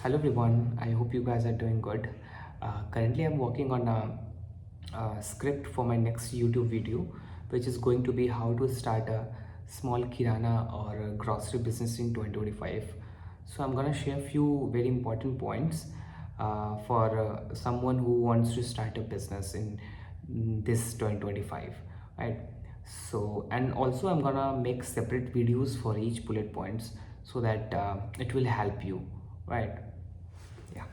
Hello everyone, I hope you guys are doing good. Currently, I'm working on a script for my next YouTube video, which is going to be how to start a small Kirana or a grocery business in 2025. So, I'm gonna share a few very important points for someone who wants to start a business in this 2025, right? So, and also, I'm gonna make separate videos for each bullet points so that it will help you, right? Yeah.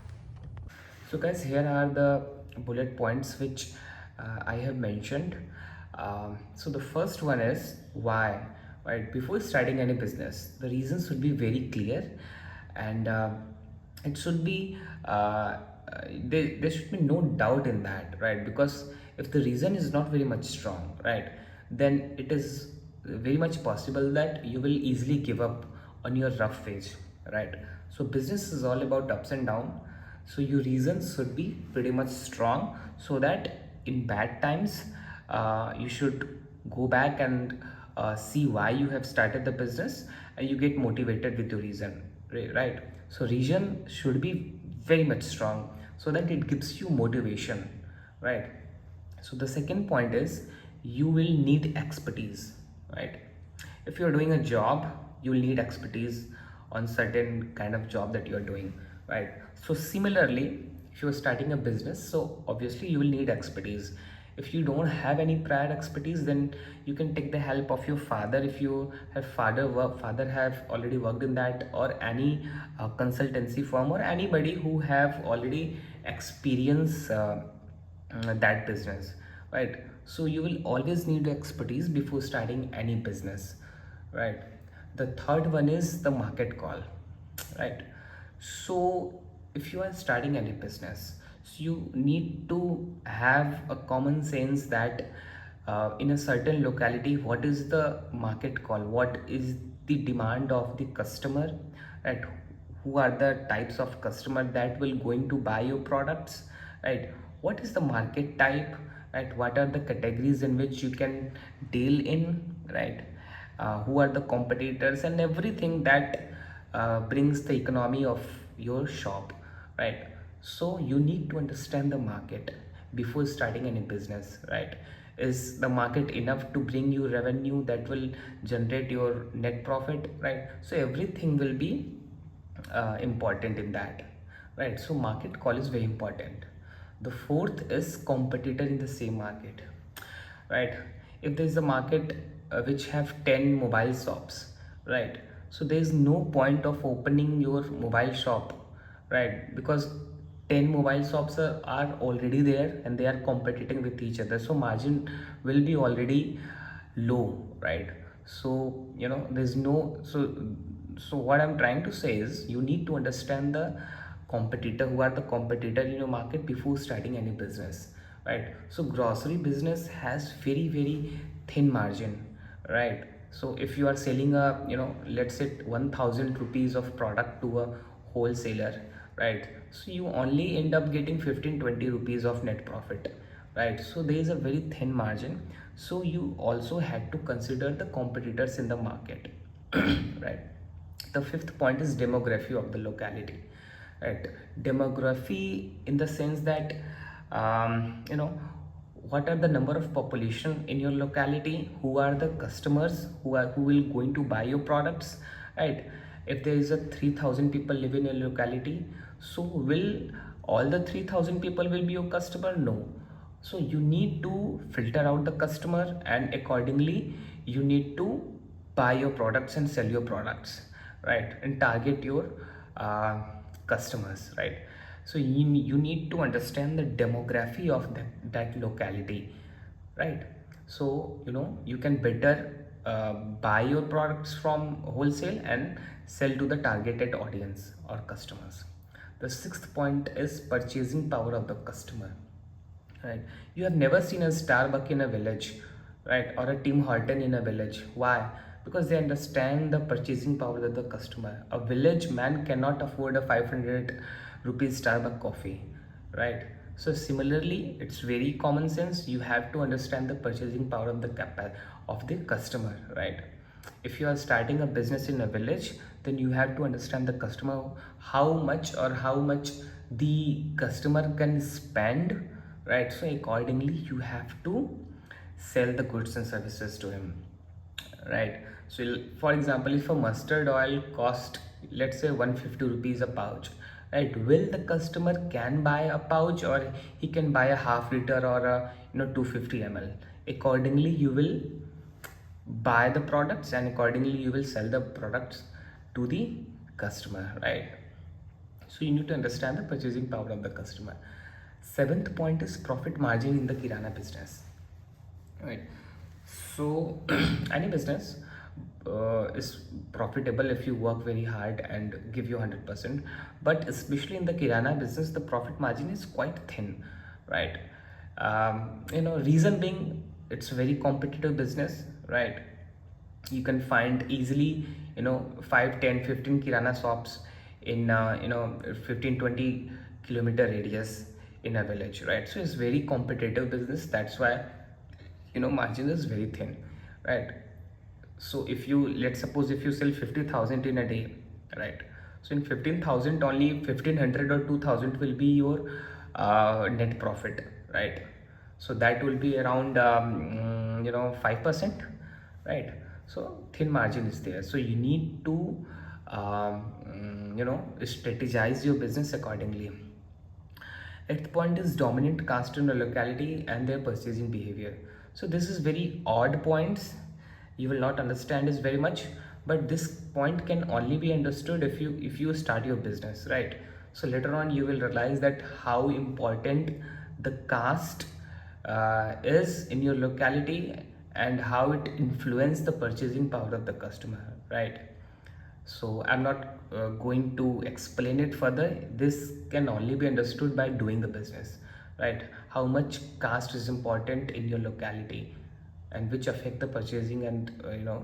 So guys, here are the bullet points which I have mentioned. So the first one is why, right? Before starting any business, the reasons should be very clear, and it should be there should be no doubt in that, right? Because if the reason is not very much strong, right, then it is very much possible that you will easily give up on your rough phase, right? So business is all about ups and down, so your reasons should be pretty much strong so that in bad times you should go back and see why you have started the business, and you get motivated with your reason, right? So reason should be very much strong so that it gives you motivation, right? So the second point is you will need expertise, right? If you're doing a job, you will need expertise on certain kind of job that you're doing, right? So similarly, if you're starting a business, so obviously you will need expertise. If you don't have any prior expertise, then you can take the help of your father. If you have father have already worked in that, or any consultancy firm, or anybody who have already experience that business, right? So you will always need expertise before starting any business, right? The third one is the market call, right? So if you are starting any business, so you need to have a common sense that in a certain locality, what is the market call, what is the demand of the customer, right? Who are the types of customer that will going to buy your products, right? What is the market type, right? What are the categories in which you can deal in, right? Who are the competitors, and everything that brings the economy of your shop, right? So you need to understand the market before starting any business, right? Is the market enough to bring you revenue that will generate your net profit, right? So everything will be important in that, right? So market call is very important. The fourth is competitor in the same market, right? If there is a market which have 10 mobile shops, right? So there is no point of opening your mobile shop, right? Because 10 mobile shops are already there and they are competing with each other, so margin will be already low, right? So there's no so what I'm trying to say is you need to understand the competitor, who are the competitor in your market before starting any business, right? So grocery business has very thin margin, right? So if you are selling a let's say 1000 rupees of product to a wholesaler, right? So you only end up getting 15-20 rupees of net profit, right? So there is a very thin margin. So you also had to consider the competitors in the market, right? The fifth point is demography of the locality, right? Demography in the sense that what are the number of population in your locality, who are the customers who will going to buy your products, right? If there is a 3000 people live in a locality, so will all the 3000 people will be your customer? No. So you need to filter out the customer, and accordingly you need to buy your products and sell your products, right? And target your uh, customers, right? So you need to understand the demography of that locality, right? So you can better buy your products from wholesale and sell to the targeted audience or customers. The sixth point is purchasing power of the customer, right? You have never seen a Starbucks in a village, right? Or a Tim Horton in a village. Why? Because they understand the purchasing power of the customer. A village man cannot afford a 500 rupees Starbucks coffee, right? So similarly, it's very common sense. You have to understand the purchasing power of the customer, right? If you are starting a business in a village, then you have to understand the customer, how much the customer can spend, right? So accordingly you have to sell the goods and services to him, right? So for example, if a mustard oil cost, let's say 150 rupees a pouch, right, will the customer can buy a pouch, or he can buy a half liter or a 250 ml? Accordingly you will buy the products, and accordingly you will sell the products to the customer, right? So you need to understand the purchasing power of the customer. Seventh point is profit margin in the kirana business, right? So any business is profitable if you work very hard and give you 100%, but especially in the kirana business the profit margin is quite thin, right? Reason being, it's a very competitive business, right? You can find easily 5, 10, 15 kirana shops in 15-20 kilometer radius in a village, right? So it's very competitive business, that's why margin is very thin, right? So if you, let's suppose if you sell 50,000 in a day, right? So in 15,000 only 1,500 or 2,000 will be your net profit, right? So that will be around 5%, right? So thin margin is there, so you need to strategize your business accordingly. Eighth point is dominant caste in a locality and their purchasing behavior. So this is very odd points. You will not understand this very much, but this point can only be understood if you start your business, right? So later on you will realize that how important the caste is in your locality, and how it influences the purchasing power of the customer, right? So I'm not going to explain it further. This can only be understood by doing the business, right? How much caste is important in your locality, and which affect the purchasing and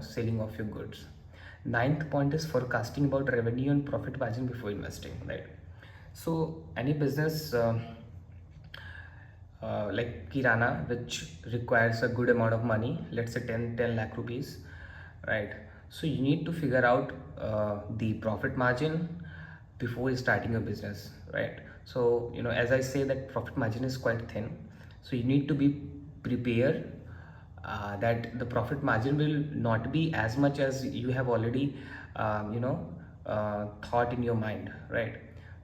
selling of your goods. Ninth point is forecasting about revenue and profit margin before investing, right? So any business like kirana, which requires a good amount of money, let's say 10 lakh rupees, right? So you need to figure out the profit margin before starting your business, right? So as I say that profit margin is quite thin, so you need to be prepared that the profit margin will not be as much as you have already thought in your mind, right?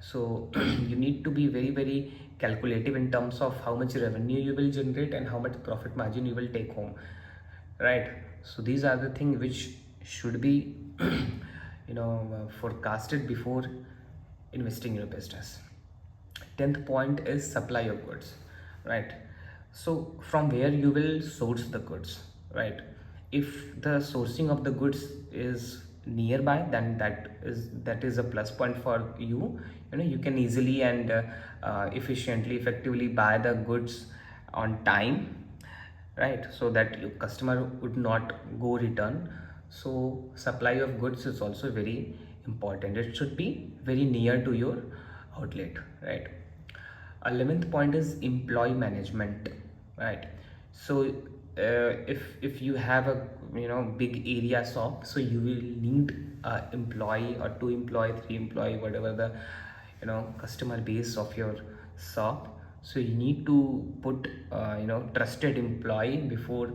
So you need to be very very calculative in terms of how much revenue you will generate and how much profit margin you will take home, right? So these are the things which should be forecasted before investing in your business. 10th point is supply of goods, right? So from where you will source the goods, right? If the sourcing of the goods is nearby, then that is a plus point for you. You can easily and efficiently, effectively buy the goods on time, right? So that your customer would not go return. So supply of goods is also very important. It should be very near to your outlet, right? 11th point is employee management, right? So if you have a big area shop, so you will need a employee or two employee, three employee, whatever the customer base of your shop. So you need to put trusted employee before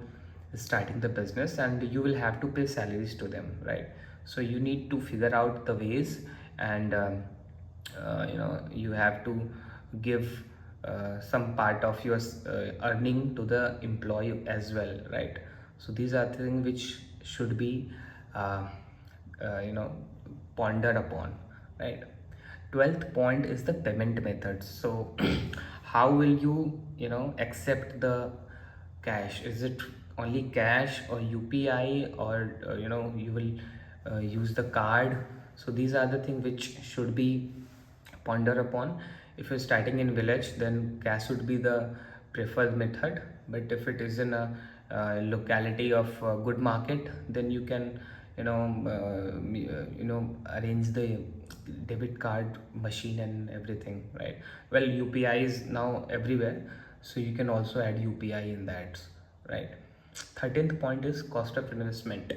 starting the business, and you will have to pay salaries to them, right? So you need to figure out the ways, and you have to give some part of your earning to the employee as well, right? So these are things which should be uh, you know pondered upon, right? 12th point is the payment methods. So how will accept the cash? Is it only cash or UPI, or you will use the card? So these are the things which should be pondered upon. If you're starting in village, then cash would be the preferred method, but if it is in a locality of good market, then you can arrange the debit card machine and everything, right? Well, UPI is now everywhere, so you can also add UPI in that, right? 13th point is cost of investment.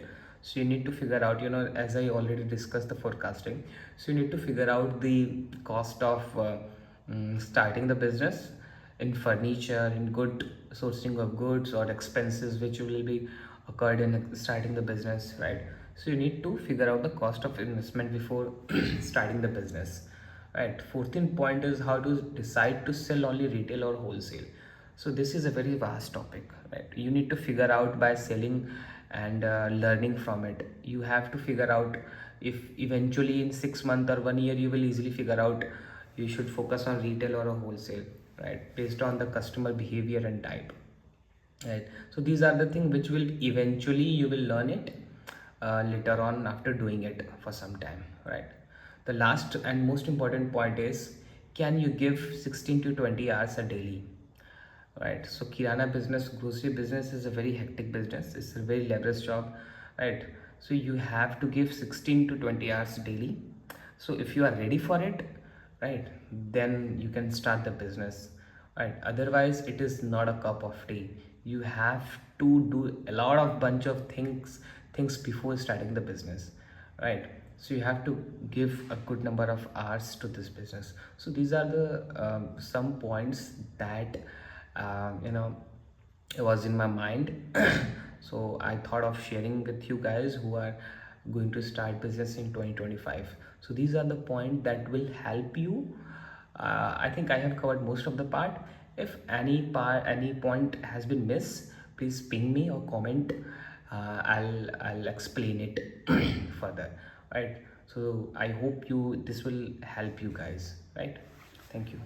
So you need to figure out, as I already discussed the forecasting, so you need to figure out the cost of starting the business in furniture, in good sourcing of goods or expenses which will be occurred in starting the business, right? So you need to figure out the cost of investment before starting the business, right? 14th point is how to decide to sell only retail or wholesale. So this is a very vast topic, right? You need to figure out by selling and learning from it. You have to figure out if eventually in 6 months or 1 year you will easily figure out you should focus on retail or a wholesale, right? Based on the customer behavior and type, right? So these are the things which will eventually you will learn it later on after doing it for some time, right? The last and most important point is, can you give 16 to 20 hours a daily, right? So Kirana business, grocery business is a very hectic business. It's a very laborious job, right? So you have to give 16 to 20 hours daily. So if you are ready for it, right, then you can start the business, right? Otherwise it is not a cup of tea. You have to do a lot of bunch of things before starting the business, right? So you have to give a good number of hours to this business. So these are the some points that it was in my mind. So I thought of sharing with you guys who are going to start business in 2025. So these are the points that will help you. I think I have covered most of the part. If any point has been missed, please ping me or comment. I'll explain it further, right? So I hope you this will help you guys, right? Thank you.